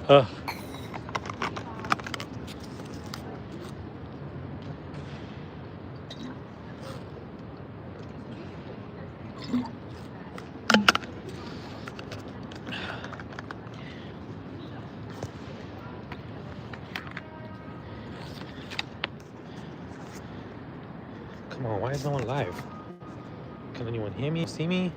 Ugh. Come on, why is no one live? Can anyone hear me, see me?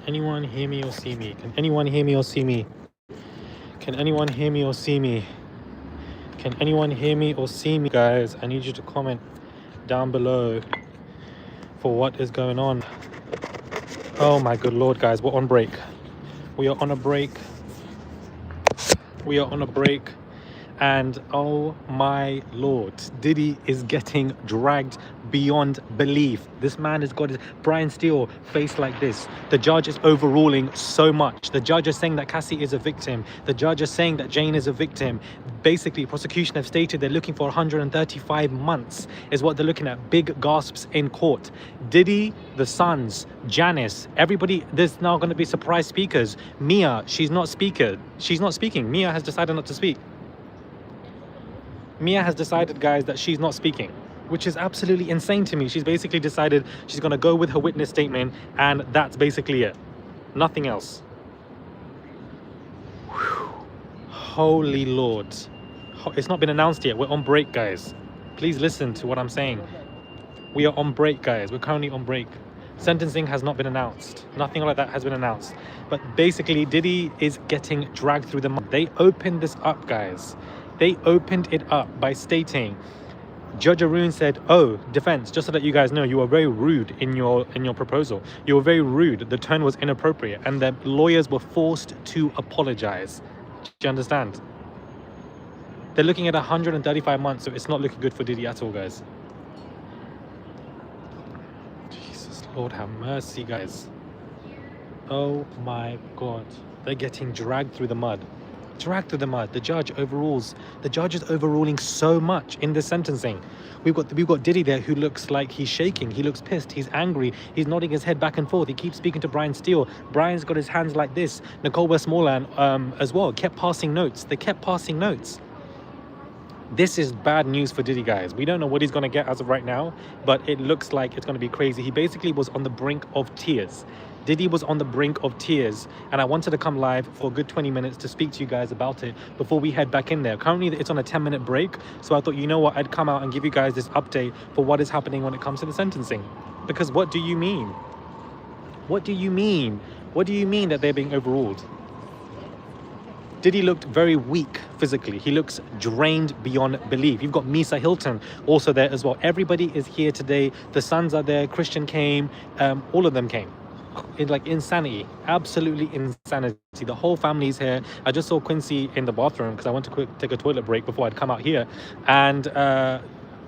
Anyone hear me or see me? Can anyone hear me or see me? Can anyone hear me or see me? Can anyone hear me or see me, guys? I need you to comment down below for what is going on. Oh my good Lord, guys, we're on break. We are on a break. We are on a break. And oh my Lord, Diddy is getting dragged beyond belief. This man has got his Brian Steele face like this. The judge is overruling so much. The judge is saying that Cassie is a victim. The judge is saying that Jane is a victim. Basically, prosecution have stated they're looking for 135 months is what they're looking at. Big gasps in court. Diddy, the sons, Janice, everybody, there's now going to be surprise speakers. Mia, she's not speaking. Mia has decided not to speak. Mia has decided, guys, that she's not speaking, which is absolutely insane to me. She's basically decided she's going to go with her witness statement, and that's basically it. Nothing else. Whew. Holy Lord. It's not been announced yet. We're on break, guys. Please listen to what I'm saying. We are on break, guys. We're currently on break. Sentencing has not been announced. Nothing like that has been announced. But basically, Diddy is getting dragged through the mud. They opened this up, guys. They opened it up by stating, Judge Arun said, oh, defense, just so that you guys know, you were very rude in your proposal. You were very rude. The tone was inappropriate. And the lawyers were forced to apologize. Do you understand? They're looking at 135 months, so it's not looking good for Diddy at all, guys. Jesus, Lord have mercy, guys. Oh my God. They're getting dragged through the mud. Dragged through the mud. The judge overrules. The judge is overruling so much in the sentencing. We've got Diddy there who looks like he's shaking. He looks pissed. He's angry. He's nodding his head back and forth. He keeps speaking to Brian Steele. Brian's got his hands like this. Nicole Westmoreland as well kept passing notes. They kept passing notes. This is bad news for Diddy, guys. We don't know what he's going to get as of right now, but it looks like it's going to be crazy. He basically was on the brink of tears. Diddy was on the brink of tears, and I wanted to come live for a good 20 minutes to speak to you guys about it before we head back in there. Currently, it's on a 10-minute break, so I thought, you know what, I'd come out and give you guys this update for what is happening when it comes to the sentencing. Because what do you mean? What do you mean? What do you mean that they're being overruled? Diddy looked very weak physically. He looks drained beyond belief. You've got Misa Hilton also there as well. Everybody is here today. The sons are there. Christian came. All of them came. Like insanity, absolutely insanity. The whole family's here. I just saw Quincy in the bathroom because I went to take a toilet break before I'd come out here, and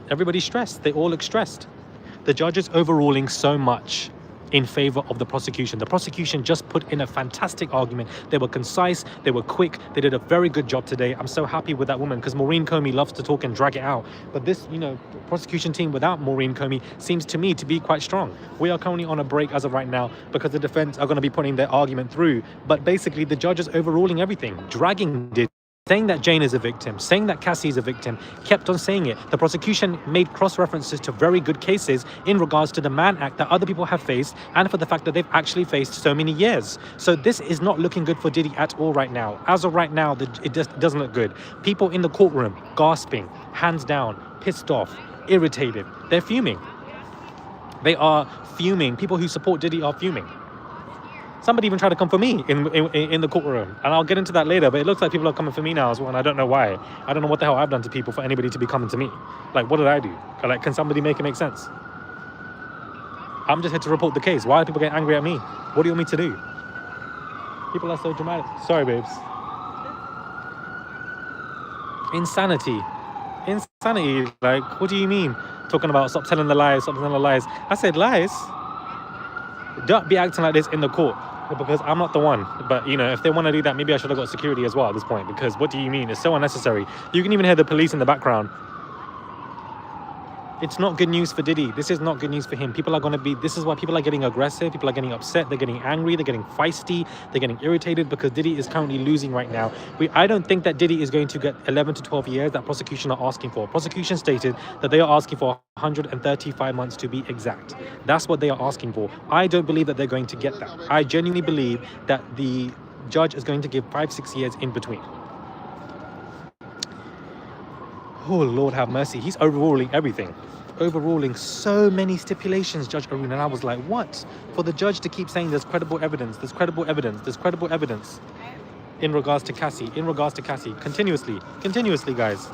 everybody's stressed. They all look stressed. The judge is overruling so much in favor of the prosecution. The prosecution just put in a fantastic argument. They were concise, they were quick, they did a very good job today. I'm so happy with that woman because Maureen Comey loves to talk and drag it out. But this, prosecution team without Maureen Comey seems to me to be quite strong. We are currently on a break as of right now because the defense are going to be putting their argument through. But basically the judge is overruling everything, dragging Diddy. Saying that Jane is a victim, saying that Cassie is a victim, kept on saying it. The prosecution made cross-references to very good cases in regards to the Mann Act that other people have faced and for the fact that they've actually faced so many years. So this is not looking good for Diddy at all right now. As of right now, it just doesn't look good. People in the courtroom, gasping, hands down, pissed off, irritated. They're fuming. They are fuming. People who support Diddy are fuming. Somebody even tried to come for me in the courtroom. And I'll get into that later, but it looks like people are coming for me now as well, and I don't know why. I don't know what the hell I've done to people for anybody to be coming to me. Like, what did I do? Like, can somebody make it make sense? I'm just here to report the case. Why are people getting angry at me? What do you want me to do? People are so dramatic. Sorry, babes. Insanity. Insanity. Like, what do you mean? Talking about stop telling the lies, stop telling the lies. I said lies. Don't be acting like this in the court. Because I'm not the one. But, if they want to do that, maybe I should have got security as well at this point. Because what do you mean? It's so unnecessary. You can even hear the police in the background. It's not good news for Diddy. This is not good news for him. People are going to be, this is why people are getting aggressive. People are getting upset. They're getting angry. They're getting feisty. They're getting irritated because Diddy is currently losing right now. I don't think that Diddy is going to get 11 to 12 years that prosecution are asking for. Prosecution stated that they are asking for 135 months to be exact. That's what they are asking for. I don't believe that they're going to get that. I genuinely believe that the judge is going to give 5-6 years in between. Oh, Lord have mercy. He's overruling everything. Overruling so many stipulations, Judge Arun. And I was like, what? For the judge to keep saying there's credible evidence, there's credible evidence, there's credible evidence in regards to Cassie, continuously, guys.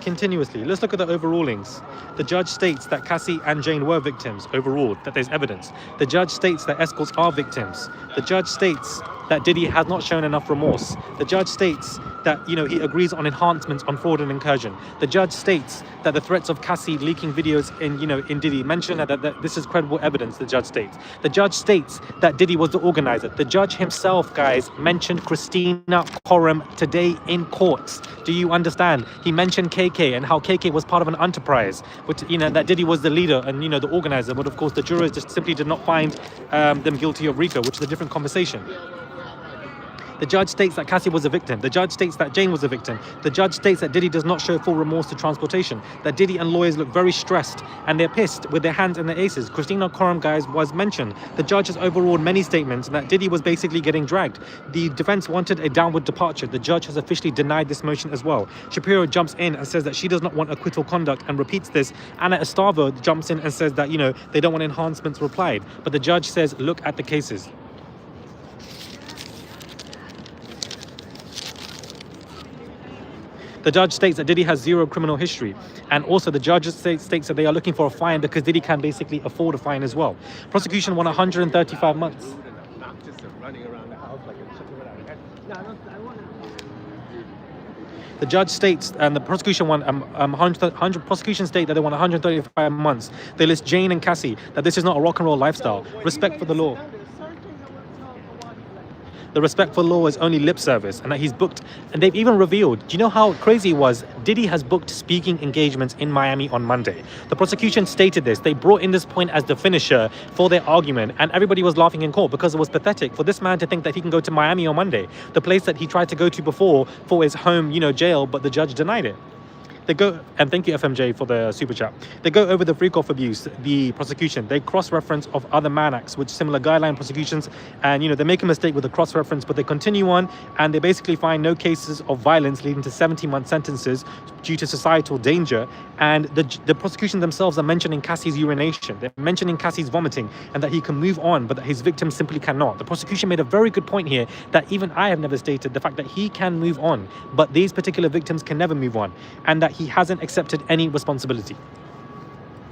Continuously. Let's look at the overrulings. The judge states that Cassie and Jane were victims, overruled, that there's evidence. The judge states that escorts are victims. The judge states that Diddy has not shown enough remorse. The judge states that, he agrees on enhancements on fraud and incursion. The judge states that the threats of Cassie leaking videos in Diddy mention that this is credible evidence, the judge states. The judge states that Diddy was the organizer. The judge himself, guys, mentioned Christina Courtroom today in court. Do you understand? He mentioned KK and how KK was part of an enterprise, which, that Diddy was the leader and, the organizer. But of course, the jurors just simply did not find them guilty of RICO, which is a different conversation. The judge states that Cassie was a victim. The judge states that Jane was a victim. The judge states that Diddy does not show full remorse to transportation. That Diddy and lawyers look very stressed and they're pissed with their hands in their aces. Christina Courtroom, guys, was mentioned. The judge has overruled many statements that Diddy was basically getting dragged. The defense wanted a downward departure. The judge has officially denied this motion as well. Shapiro jumps in and says that she does not want acquittal conduct and repeats this. Anna Estavo jumps in and says that, they don't want enhancements replied. But the judge says, look at the cases. The judge states that Diddy has zero criminal history. And also the judge states that they are looking for a fine because Diddy can basically afford a fine as well. Prosecution won 135 months. The judge states, and the prosecution won 100 prosecution state that they want 135 months. They list Jane and Cassie, that this is not a rock and roll lifestyle. Respect for the law. The respect for law is only lip service, and that he's booked, and they've even revealed, do you know how crazy it was? Diddy has booked speaking engagements in Miami on Monday. The prosecution stated this. They brought in this point as the finisher for their argument, and everybody was laughing in court because it was pathetic for this man to think that he can go to Miami on Monday, the place that he tried to go to before for his home, jail, but the judge denied it. They go, and thank you FMJ for the super chat. They go over the freak-off abuse, the prosecution. They cross-reference of other Mann Acts with similar guideline prosecutions, and they make a mistake with the cross-reference, but they continue on, and they basically find no cases of violence leading to 17-month sentences due to societal danger. And the prosecution themselves are mentioning Cassie's urination. They're mentioning Cassie's vomiting, and that he can move on, but that his victim simply cannot. The prosecution made a very good point here that even I have never stated, the fact that he can move on, but these particular victims can never move on, and that he hasn't accepted any responsibility.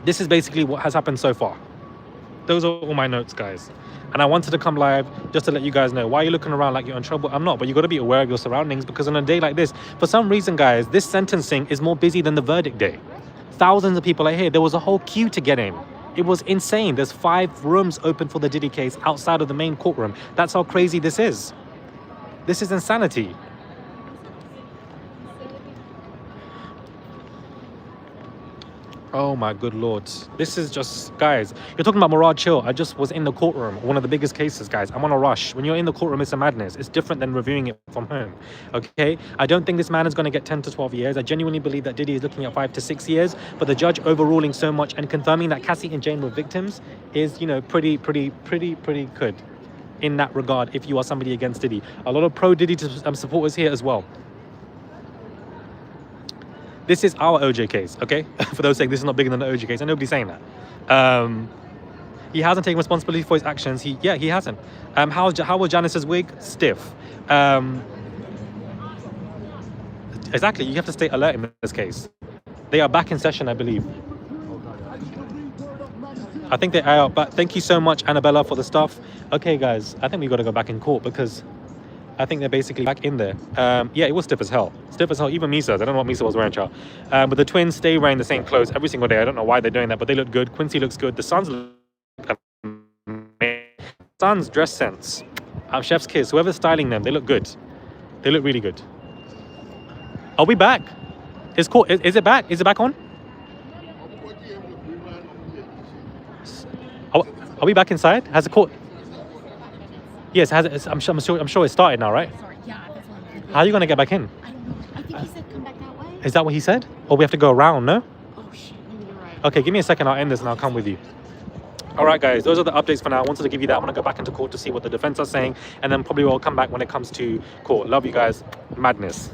This is basically what has happened so far. Those are all my notes, guys. And I wanted to come live just to let you guys know. Why are you looking around like you're in trouble? I'm not, but you got to be aware of your surroundings, because on a day like this, for some reason, guys, this sentencing is more busy than the verdict day. Thousands of people are here. There was a whole queue to get in. It was insane. There's 5 rooms open for the Diddy case outside of the main courtroom. That's how crazy this is. This is insanity. Oh my good lord. This is just, guys, you're talking about Murad Chill. I just was in the courtroom, one of the biggest cases, guys. I'm on a rush. When you're in the courtroom, it's a madness. It's different than reviewing it from home, okay? I don't think this man is going to get 10 to 12 years. I genuinely believe that Diddy is looking at 5 to 6 years, but the judge overruling so much and confirming that Cassie and Jane were victims is, pretty good in that regard if you are somebody against Diddy. A lot of pro-Diddy supporters here as well. This is our OJ case, okay? For those saying this is not bigger than the OJ case, and nobody's saying that. He hasn't taken responsibility for his actions. He hasn't. How was Janice's wig? Stiff. Exactly, you have to stay alert in this case. They are back in session, I believe. I think they are, but thank you so much, Annabella, for the stuff. Okay, guys, I think we got to go back in court because I think they're basically back in there. Yeah, it was stiff as hell. Stiff as hell. Even Misa. I don't know what Misa was wearing, child. But the twins stay wearing the same clothes every single day. I don't know why they're doing that, but they look good. Quincy looks good. The sons look amazing. Sons dress sense. Chef's kiss. Whoever's styling them, they look good. They look really good. Are we back? Is it back? Is it back on? Are we back inside? Has the court? Yes, I'm sure it started now, right? Sorry, yeah, that's what I'm thinking. How are you gonna get back in? I don't know. I think he said come back that way. Is that what he said? Or we have to go around? No. Oh shit, maybe you're right. Okay, give me a second. I'll end this and I'll come with you. All right, guys, those are the updates for now. I wanted to give you that. I want to go back into court to see what the defense are saying, and then probably we'll come back when it comes to court. Love you guys. Madness.